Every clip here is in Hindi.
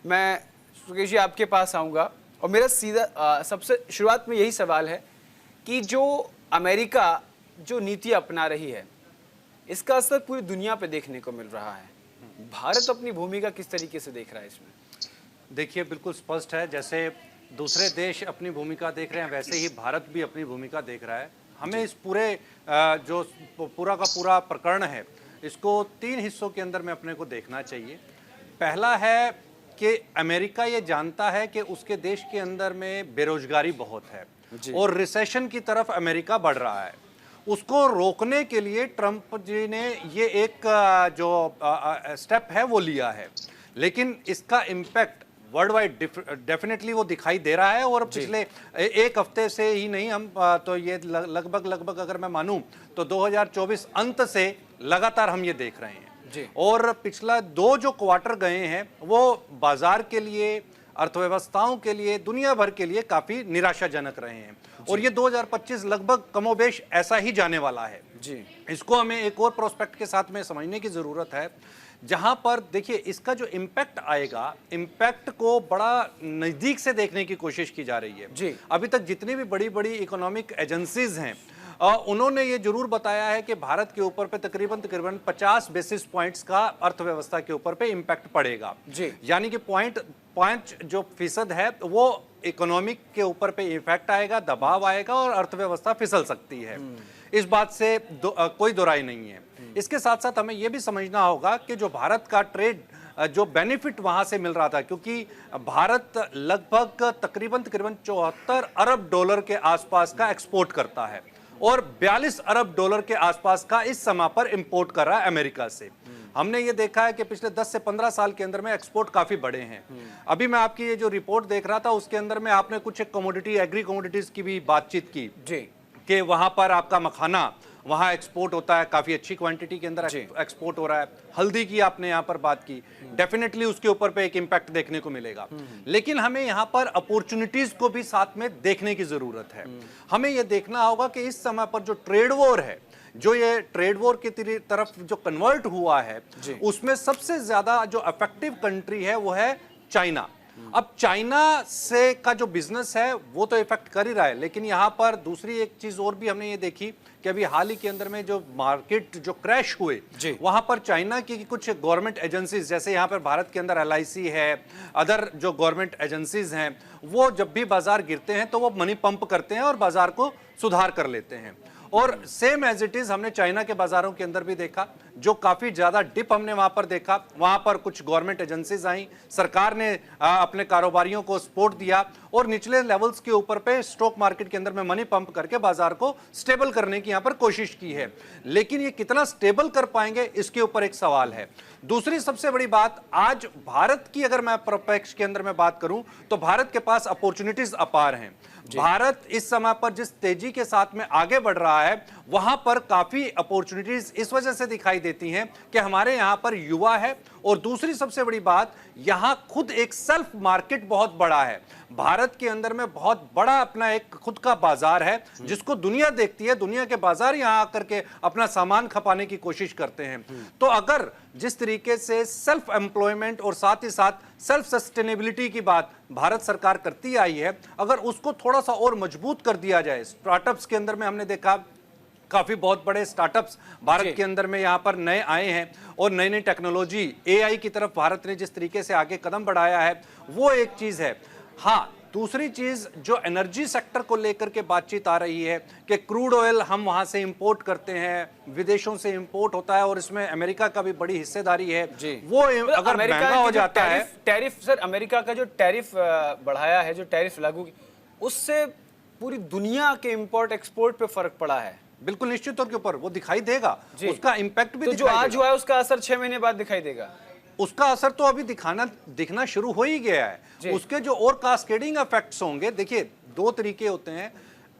मैं सुकेश जी आपके पास आऊँगा और मेरा सीधा सबसे शुरुआत में यही सवाल है कि जो अमेरिका जो नीति अपना रही है इसका असर पूरी दुनिया पे देखने को मिल रहा है। भारत अपनी भूमिका किस तरीके से देख रहा है इसमें? देखिए, बिल्कुल स्पष्ट है, जैसे दूसरे देश अपनी भूमिका देख रहे हैं वैसे ही भारत भी अपनी भूमिका देख रहा है। हमें इस पूरे जो पूरा का पूरा प्रकरण है इसको 3 हिस्सों के अंदर में अपने को देखना चाहिए। पहला है कि अमेरिका ये जानता है कि उसके देश के अंदर में बेरोजगारी बहुत है और रिसेशन की तरफ अमेरिका बढ़ रहा है। उसको रोकने के लिए ट्रंप जी ने ये एक जो स्टेप है वो लिया है, लेकिन इसका इम्पैक्ट वर्ल्ड वाइड डेफिनेटली वो दिखाई दे रहा है। और पिछले एक हफ्ते से ही नहीं, हम तो ये लगभग अगर मैं मानूं तो 2024 अंत से लगातार हम ये देख रहे हैं जी। और पिछला 2 जो क्वार्टर गए हैं वो बाजार के लिए, अर्थव्यवस्थाओं के लिए, दुनिया भर के लिए काफी निराशाजनक रहे हैं और ये 2025 लगभग कमोबेश ऐसा ही जाने वाला है जी। इसको हमें एक और प्रोस्पेक्ट के साथ में समझने की जरूरत है, जहां पर देखिए इसका जो इम्पैक्ट आएगा, इम्पैक्ट को बड़ा नजदीक से देखने की कोशिश की जा रही है जी। अभी तक जितनी भी बड़ी बड़ी इकोनॉमिक एजेंसीज हैं उन्होंने ये जरूर बताया है कि भारत के ऊपर पे तकरीबन 50 बेसिस पॉइंट्स का अर्थव्यवस्था के ऊपर पे इम्पैक्ट पड़ेगा जी। यानी कि 0.5 जो फीसद है वो इकोनॉमिक के ऊपर पे इफेक्ट आएगा, दबाव आएगा और अर्थव्यवस्था फिसल सकती है। इस बात से कोई दो राय नहीं है। इसके साथ साथ हमें यह भी समझना होगा कि जो भारत का ट्रेड जो बेनिफिट वहां से मिल रहा था, क्योंकि भारत लगभग तकरीबन 74 अरब डॉलर के आसपास का एक्सपोर्ट करता है और 42 अरब डॉलर के आसपास का इस समय पर इंपोर्ट कर रहा है अमेरिका से। हमने ये देखा है कि पिछले 10 से 15 साल के अंदर में एक्सपोर्ट काफी बढ़े हैं। अभी मैं आपकी ये जो रिपोर्ट देख रहा था उसके अंदर में आपने कुछ कमोडिटी, एग्री कमोडिटीज की भी बातचीत की जी, कि वहां पर आपका मखाना वहां एक्सपोर्ट होता है, काफी अच्छी क्वांटिटी के अंदर एक्सपोर्ट हो रहा है। हल्दी की आपने यहां पर बात की, डेफिनेटली उसके ऊपर पे एक इंपैक्ट देखने को मिलेगा, लेकिन हमें यहां पर अपॉर्चुनिटीज को भी साथ में देखने की जरूरत है। हमें यह देखना होगा कि इस समय पर जो ट्रेड वॉर है, जो ये ट्रेड वॉर की तरफ जो कन्वर्ट हुआ है, उसमें सबसे ज्यादा जो अफेक्टिव कंट्री है वो है चाइना। अब चाइना से का जो बिजनेस है वो तो इफेक्ट कर ही रहा है, लेकिन यहाँ पर दूसरी एक चीज और भी हमने ये देखी कि अभी हाल ही के अंदर में जो मार्केट जो क्रैश हुए वहां पर चाइना की कुछ गवर्नमेंट एजेंसीज, जैसे यहाँ पर भारत के अंदर LIC है, अदर जो गवर्नमेंट एजेंसीज हैं, वो जब भी बाजार गिरते हैं तो वो मनी पंप करते हैं और बाजार को सुधार कर लेते हैं। और सेम एज इट इज हमने चाइना के बाजारों के अंदर भी देखा, जो काफी ज्यादा डिप हमने वहां पर देखा। वहां पर कुछ गवर्नमेंट एजेंसीज आई, सरकार ने अपने कारोबारियों को सपोर्ट दिया और निचले लेवल्स के ऊपर पे स्टॉक मार्केट के अंदर में मनी पंप करके बाजार को स्टेबल करने की यहां पर कोशिश की है। लेकिन ये कितना स्टेबल कर पाएंगे इसके ऊपर एक सवाल है। दूसरी सबसे बड़ी बात, आज भारत की अगर मैं परिप्रेक्ष्य के अंदर में बात करूं तो भारत के पास अपॉर्चुनिटीज अपार हैं। भारत इस समय पर जिस तेजी के साथ में आगे बढ़ रहा है वहां पर काफी अपॉर्चुनिटीज इस वजह से दिखाई देती हैं कि हमारे यहां पर युवा है और दूसरी सबसे बड़ी बात, यहां खुद एक सेल्फ मार्केट बहुत बड़ा है। भारत के अंदर में बहुत बड़ा अपना एक खुद का बाजार है जिसको दुनिया देखती है। दुनिया के बाजार यहां आकर के अपना सामान खपाने की कोशिश करते हैं। तो अगर जिस तरीके से सेल्फ एम्प्लॉयमेंट और साथ ही साथ सेल्फ सस्टेनेबिलिटी की बात भारत सरकार करती आई है, अगर उसको थोड़ा सा और मजबूत कर दिया जाए, स्टार्टअप्स के अंदर में हमने देखा काफी बहुत बड़े स्टार्टअप्स भारत के अंदर में यहाँ पर नए आए हैं और नई नई टेक्नोलॉजी AI की तरफ भारत ने जिस तरीके से आगे कदम बढ़ाया है वो एक चीज है। हाँ, दूसरी चीज जो एनर्जी सेक्टर को लेकर के बातचीत आ रही है कि क्रूड ऑयल हम वहां से इंपोर्ट करते हैं, विदेशों से इंपोर्ट होता है और इसमें अमेरिका का भी बड़ी हिस्सेदारी है जी। वो अगर महंगा हो जाता है, टैरिफ सर, अमेरिका का जो टैरिफ बढ़ाया है, जो टैरिफ लागू, उससे पूरी दुनिया के इंपोर्ट एक्सपोर्ट पे फर्क पड़ा है। बिल्कुल निश्चित तौर के ऊपर वो दिखाई देगा, उसका इम्पैक्ट भी तो जो आज हुआ है उसका असर 6 महीने बाद दिखाई देगा। उसका असर तो अभी दिखना शुरू हो ही गया है। उसके जो और कास्केडिंग इफेक्ट्स होंगे, देखिए 2 तरीके होते हैं।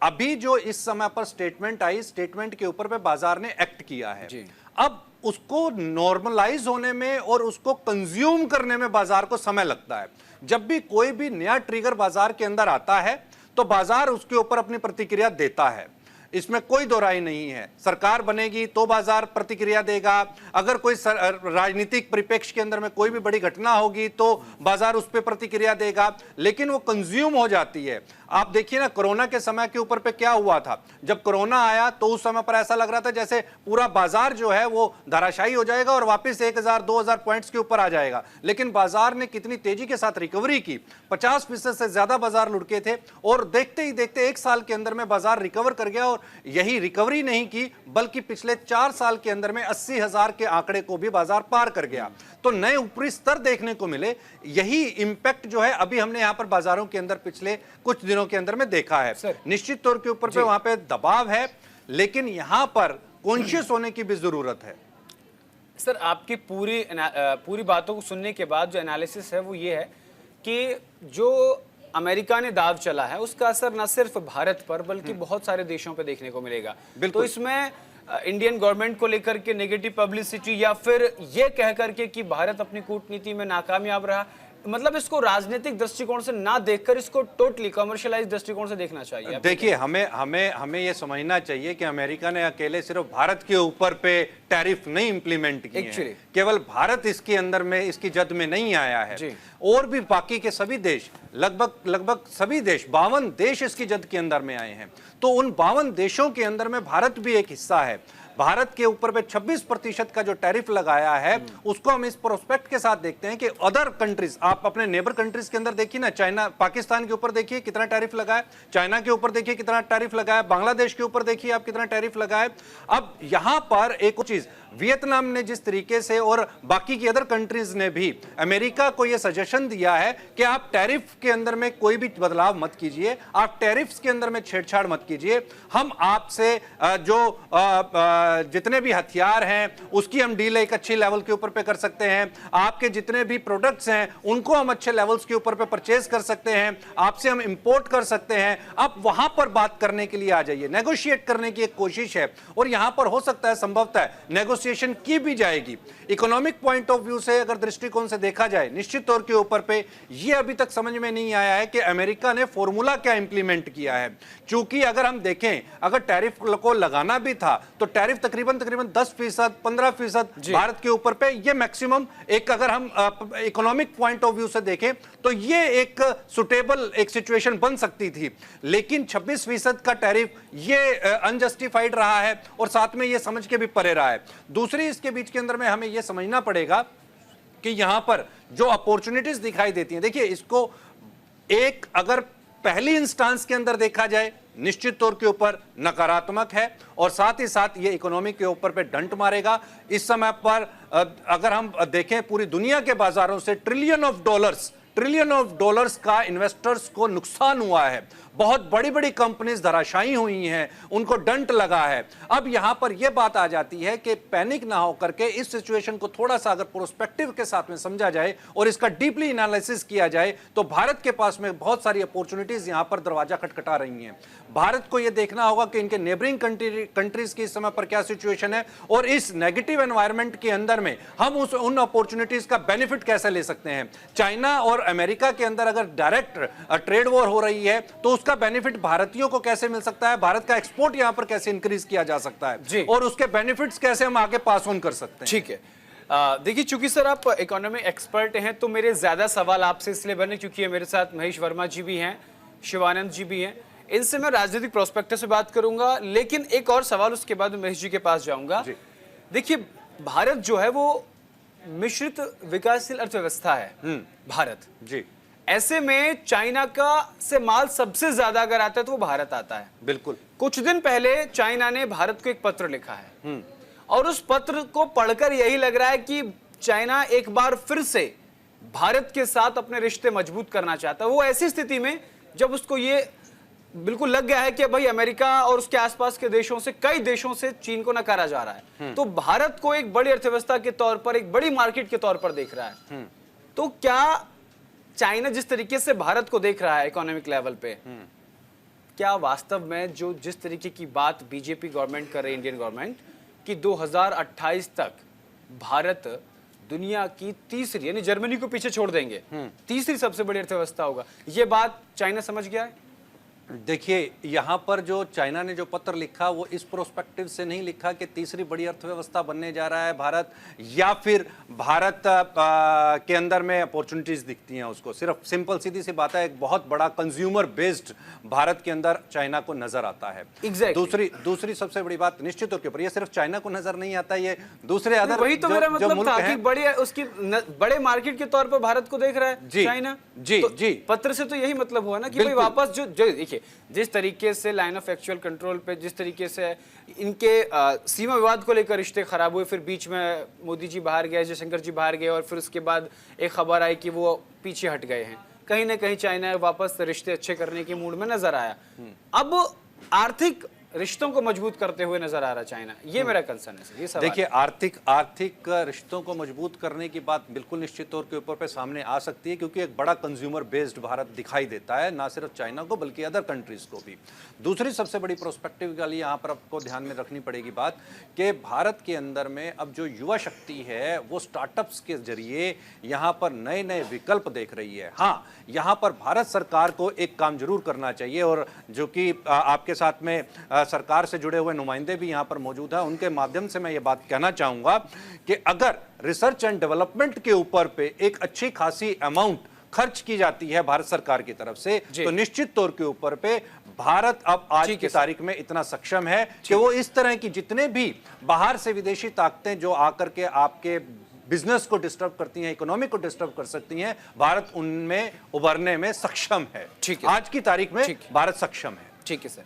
अभी जो इस समय पर स्टेटमेंट आई, स्टेटमेंट के ऊपर पे बाजार ने एक्ट किया है। अब उसको नॉर्मलाइज होने में और उसको कंज्यूम करने में बाजार को समय लगता है। जब भी कोई भी नया ट्रिगर बाजार के अंदर आता है तो बाजार उसके ऊपर अपनी प्रतिक्रिया देता है। इसमें कोई दो राय नहीं है। सरकार बनेगी तो बाजार प्रतिक्रिया देगा, अगर कोई राजनीतिक परिप्रेक्ष्य के अंदर में कोई भी बड़ी घटना होगी तो बाजार उस पर प्रतिक्रिया देगा, लेकिन वो कंज्यूम हो जाती है। आप देखिए ना, कोरोना के समय के ऊपर पे क्या हुआ था। जब कोरोना आया तो उस समय पर ऐसा लग रहा था जैसे पूरा बाजार जो है वो धराशायी हो जाएगा और वापस 1000-2000 पॉइंट्स के ऊपर आ जाएगा, लेकिन बाजार ने कितनी तेजी के साथ रिकवरी की। 50% से ज्यादा बाजार लुढ़के थे और देखते ही देखते 1 साल के अंदर में बाजार रिकवर कर गया। और यही रिकवरी नहीं की बल्कि पिछले 4 साल के अंदर में 80,000 के आंकड़े को भी बाजार पार कर गया। तो नए ऊपरी स्तर देखने को मिले। यही इंपैक्ट जो है अभी हमने यहां पर बाजारों के अंदर पिछले कुछ दिनों के अंदर में देखा है। निश्चित तौर के ऊपर पे वहां पे दबाव है, लेकिन यहां पर कॉन्शियस होने की भी जरूरत है। सर, आपकी पूरी बातों को सुनने के बाद जो एनालिसिस है वो ये है कि जो अमेरिका ने दाव चला है उसका असर न सिर्फ भारत पर बल्कि बहुत सारे देशों पर देखने को मिलेगा। तो इसमें इंडियन गवर्नमेंट को लेकर के नेगेटिव पब्लिसिटी या फिर ये कह करके कि भारत अपनी कूटनीति में नाकामयाब रहा, मतलब इसको राजनीतिक दृष्टिकोण से ना देखकर इसको टोटली कमर्शियलाइज दृष्टिकोण से देखना चाहिए। देखिए, हमें ये समझना चाहिए कि अमेरिका ने अकेले सिर्फ भारत के ऊपर पे टैरिफ नहीं इंप्लीमेंट किए हैं। केवल भारत इसके अंदर में, इसकी जद में नहीं आया है, और भी बाकी के सभी देश, लगभग सभी देश, 52 देश इसकी जद के अंदर में आए हैं। तो उन 52 देशों के अंदर में भारत भी एक हिस्सा है। भारत के ऊपर पे 26% का जो टैरिफ लगाया है उसको हम इस प्रोस्पेक्ट के साथ देखते हैं कि अदर कंट्रीज, आप अपने नेबर कंट्रीज के अंदर देखिए ना, चाइना, पाकिस्तान के ऊपर देखिए कितना टैरिफ लगा है, चाइना के ऊपर देखिए कितना टैरिफ लगा है, बांग्लादेश के ऊपर देखिए आप कितना टैरिफ लगा है। अब यहां पर एक चीज, वियतनाम ने जिस तरीके से और बाकी की अदर कंट्रीज ने भी अमेरिका को यह सजेशन दिया है कि आप टैरिफ के अंदर में कोई भी बदलाव मत कीजिए, आप टैरिफ्स के अंदर में छेड़छाड़ मत कीजिए, हम आपसे जो जितने भी हथियार हैं उसकी हम डील एक अच्छी लेवल के ऊपर पे कर सकते हैं, आपके जितने भी प्रोडक्ट्स हैं उनको हम अच्छे लेवल्स के ऊपर पे परचेज कर सकते हैं, आपसे हम इंपोर्ट कर सकते हैं। आप वहां पर बात करने के लिए आ जाइए, नेगोशिएट करने की एक कोशिश है और यहां पर हो सकता है, संभवतः नेगोशिएशन की भी जाएगी। इकोनॉमिक पॉइंट ऑफ व्यू से अगर दृष्टिकोण से देखा जाए, निश्चित तौर के ऊपर पे यह अभी तक समझ में नहीं आया है कि अमेरिका ने फॉर्मूला क्या इंप्लीमेंट किया है। क्योंकि अगर हम देखें, अगर टैरिफ को लगाना भी था तो टैरिफ तकरीबन 10%, 15% भारत के ऊपर पे, ये मैक्सिमम एक, अगर हम इकोनॉमिक पॉइंट ऑफ व्यू से देखें तो ये एक सुटेबल एक सिचुएशन बन सकती थी। लेकिन 26% का टैरिफ ये अनजस्टिफाइड रहा है और साथ में ये समझ के भी परे रहा है। दूसरी इसके बीच के अंदर में हमें यह समझना पड़ेगा कि यहां पर जो अपॉर्चुनिटीज दिखाई देती हैं, देखिए इसको एक अगर पहली इंस्टांस के अंदर देखा जाए निश्चित तौर के ऊपर नकारात्मक है और साथ ही साथ ये इकोनॉमी के ऊपर पे डंट मारेगा। इस समय पर अगर हम देखें पूरी दुनिया के बाजारों से ट्रिलियन ऑफ डॉलर्स का इन्वेस्टर्स को नुकसान हुआ है, बहुत बड़ी बड़ी कंपनीज धराशायी हुई हैं, उनको डंट लगा है। अब यहां पर यह बात आ जाती है कि पैनिक ना होकर के इस सिचुएशन को थोड़ा सा अगर प्रोस्पेक्टिव के साथ में समझा जाए और इसका डीपली एनालिसिस किया जाए तो भारत के पास में बहुत सारी अपॉर्चुनिटीज यहां पर दरवाजा खटखटा रही हैं। भारत को यह देखना होगा कि इनके नेबरिंग कंट्रीज की इस समय पर क्या सिचुएशन है और इस नेगेटिव एनवायरनमेंट के अंदर में हम उन अपॉर्चुनिटीज का बेनिफिट कैसे ले सकते हैं। चाइना और अमेरिका के अंदर अगर डायरेक्ट ट्रेड वॉर हो रही है तो उसका बेनिफिट भारतीयों को कैसे मिल सकता है, भारत का एक्सपोर्ट यहां पर कैसे इंक्रीज किया जा सकता है और उसके बेनिफिट्स कैसे हम आगे पास ऑन कर सकते हैं। ठीक है, देखिए चूंकि सर आप इकोनॉमिक एक्सपर्ट हैं तो मेरे ज्यादा सवाल आपसे इसलिए बने क्योंकि मेरे साथ महेश वर्मा जी भी हैं, शिवानंद जी भी हैं, इनसे मैं राजनीतिक प्रोस्पेक्टिव से बात करूंगा। लेकिन एक और सवाल उसके बाद महेश जी के पास जाऊंगा। देखिए, भारत जो है वो मिश्रित विकासशील अर्थव्यवस्था है भारत जी। ऐसे में चाइना का से माल सबसे ज्यादा अगर आता है तो वो भारत आता है। बिल्कुल। कुछ दिन पहले चाइना ने भारत को एक पत्र लिखा है और उस पत्र को पढ़कर यही लग रहा है कि चाइना एक बार फिर से भारत के साथ अपने रिश्ते मजबूत करना चाहता है। वो ऐसी स्थिति में जब उसको ये बिल्कुल लग गया है कि भाई अमेरिका और उसके आसपास के देशों से, कई देशों से चीन को नकारा जा रहा है, तो भारत को एक बड़ी अर्थव्यवस्था के तौर पर, एक बड़ी मार्केट के तौर पर देख रहा है। तो क्या चाइना जिस तरीके से भारत को देख रहा है इकोनॉमिक लेवल पे, क्या वास्तव में जो जिस तरीके की बात बीजेपी गवर्नमेंट कर रही है, इंडियन गवर्नमेंट, कि 2028 तक भारत दुनिया की तीसरी, यानी जर्मनी को पीछे छोड़ देंगे, तीसरी सबसे बड़ी अर्थव्यवस्था होगा, ये बात चाइना समझ गया है? देखिए, यहाँ पर जो चाइना ने जो पत्र लिखा वो इस प्रोस्पेक्टिव से नहीं लिखा कि तीसरी बड़ी अर्थव्यवस्था बनने जा रहा है भारत, या फिर भारत के अंदर में अपॉर्चुनिटीज दिखती हैं उसको। सिर्फ सिंपल सीधी सी बात है, एक बहुत बड़ा कंज्यूमर बेस्ड भारत के अंदर चाइना को नजर आता है। Exactly. दूसरी सबसे बड़ी बात निश्चित तौर के ऊपर, ये सिर्फ चाइना को नजर नहीं आता, ये दूसरे अदर वही तो मेरा मतलब था कि हैं। बड़े मार्केट के तौर पर भारत को देख रहा है चाइना। जी। पत्र से तो यही मतलब हुआ ना कि भाई वापस जो देखिए जिस तरीके से लाइन ऑफ एक्चुअल कंट्रोल पे, जिस तरीके से इनके सीमा विवाद को लेकर रिश्ते खराब हुए, फिर बीच में मोदी जी बाहर गए, जयशंकर जी बाहर गए, और फिर उसके बाद एक खबर आई कि वो पीछे हट गए हैं। कहीं ना कहीं चाइना वापस रिश्ते अच्छे करने के मूड में नजर आया। अब आर्थिक रिश्तों को मजबूत करते हुए नजर आ रहा चाइना, ये मेरा कंसर्न है सर। ये सवाल देखिए, आर्थिक रिश्तों को मजबूत करने की बात बिल्कुल निश्चित तौर के ऊपर पे सामने आ सकती है, क्योंकि एक बड़ा कंज्यूमर बेस्ड भारत दिखाई देता है, ना सिर्फ चाइना को बल्कि अदर कंट्रीज को भी। दूसरी सबसे बड़ी प्रोस्पेक्टिव वाली यहाँ पर आपको ध्यान में रखनी पड़ेगी बात कि भारत के अंदर में अब जो युवा शक्ति है वो स्टार्टअप्स के जरिए यहाँ पर नए नए विकल्प देख रही है। हाँ, यहाँ पर भारत सरकार को एक काम जरूर करना चाहिए, और जो कि आपके साथ में सरकार से जुड़े हुए नुमाइंदे भी यहाँ पर मौजूद हैं, उनके माध्यम से मैं ये बात कहना चाहूंगा कि अगर रिसर्च एंड डेवलपमेंट के ऊपर पे एक अच्छी खासी अमाउंट खर्च की जाती है भारत सरकार की तरफ से, तो निश्चित तौर के ऊपर पे भारत अब आज की तारीख में इतना सक्षम है कि वो इस तरह की जितने भी बाहर से विदेशी ताकतें जो आकर के आपके बिजनेस को डिस्टर्ब करती हैं, इकोनॉमी को डिस्टर्ब कर सकती हैं, भारत उनमें उभरने में सक्षम है। आज की तारीख में भारत सक्षम है। ठीक है सर।